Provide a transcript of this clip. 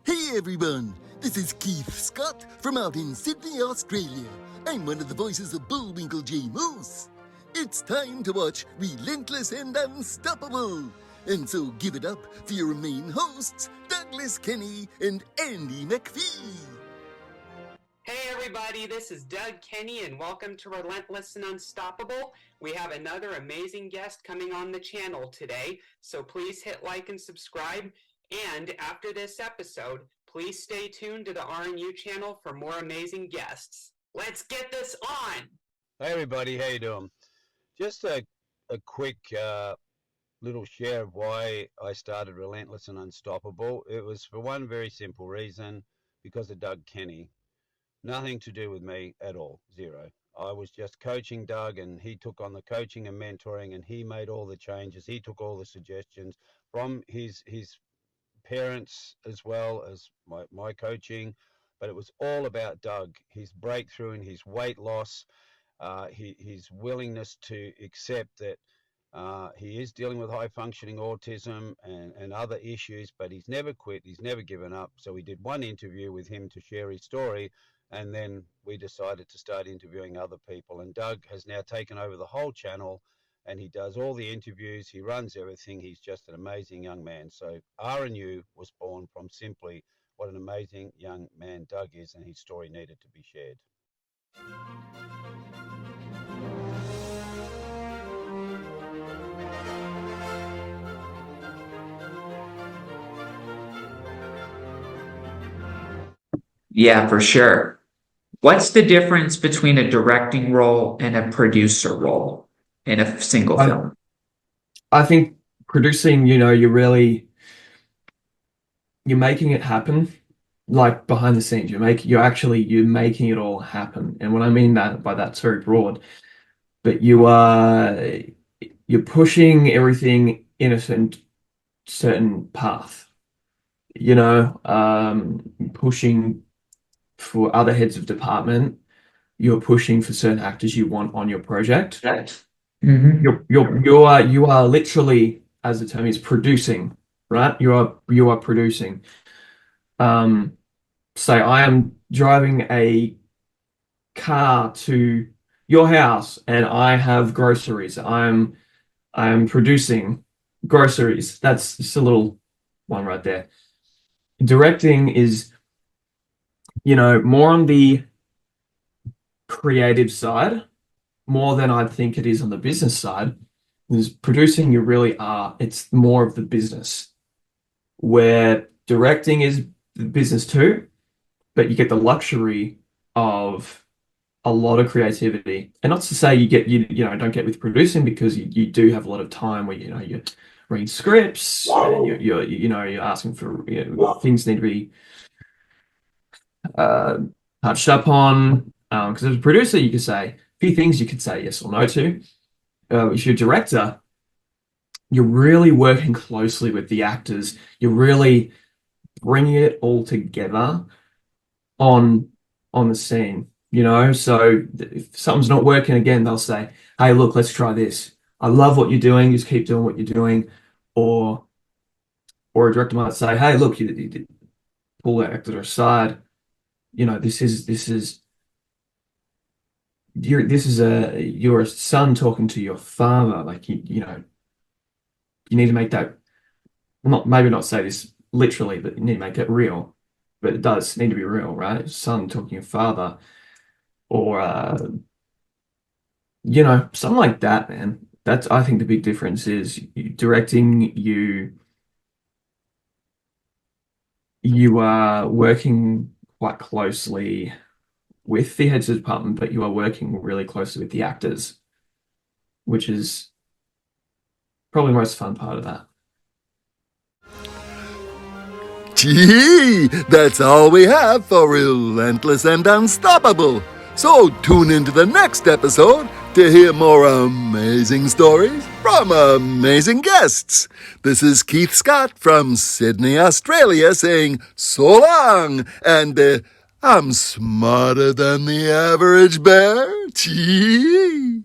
Hey everyone, this is Keith Scott from out in Sydney, Australia. I'm one of the voices of Bullwinkle J. Moose. It's time to watch Relentless and Unstoppable. And so give it up for your main hosts, Douglas Kenny and Andy McPhee. Hey everybody, this is Doug Kenny and welcome to Relentless and Unstoppable. We have another amazing guest coming on the channel today, so please hit like and subscribe. And after this episode, please stay tuned to the RNU channel for more amazing guests. Let's get this on! Hey everybody, how you doing? Just a quick little share of why I started Relentless and Unstoppable. It was for one very simple reason, because of Doug Kenny. Nothing to do with me at all, zero. I was just coaching Doug and he took on the coaching and mentoring and he made all the changes. He took all the suggestions from his parents as well as my coaching, but it was all about Doug, his breakthrough and his weight loss, his willingness to accept that he is dealing with high functioning autism and other issues, but he's never quit, he's never given up. So we did one interview with him to share his story, and then we decided to start interviewing other people. And Doug has now taken over the whole channel and he does all the interviews, he runs everything. He's just an amazing young man. So RNU was born from simply what an amazing young man Doug is, and his story needed to be shared. Yeah, for sure. What's the difference between a directing role and a producer role in a single film? I think producing, you're making it happen, like behind the scenes. You're making it all happen. And what I mean by that's very broad, but you're pushing everything in a certain path. Pushing for other heads of department, you're pushing for certain actors you want on your project. Right. Mm-hmm. You are literally, as the term is, producing, right? You are producing. Say I am driving a car to your house and I have groceries. I am producing groceries. That's just a little one right there. Directing is more on the creative side, more than I think it is on the business side. Because producing, you really are, it's more of the business, where directing is the business too, but you get the luxury of a lot of creativity. And not to say you don't get with producing, because you do have a lot of time where you read scripts and you're asking for things need to be touched up on, because as a producer you could say a few things you could say yes or no to. If you're a director, you're really working closely with the actors. You're really bringing it all together on the scene, so if something's not working, again, they'll say, hey, look, let's try this. I love what you're doing, just keep doing what you're doing. Or a director might say, hey, look, you pull that actor aside. This is your son talking to your father. Like you need to make that, maybe not say this literally, but you need to make it real. But it does need to be real, right? Son talking to your father, or something like that, man. That's, I think, the big difference is directing. You are working quite closely with the heads of department, but you are working really closely with the actors, which is probably the most fun part of that. Gee, that's all we have for Relentless and Unstoppable. So tune into the next episode to hear more amazing stories from amazing guests. This is Keith Scott from Sydney, Australia, saying so long, and I'm smarter than the average bear. Gee.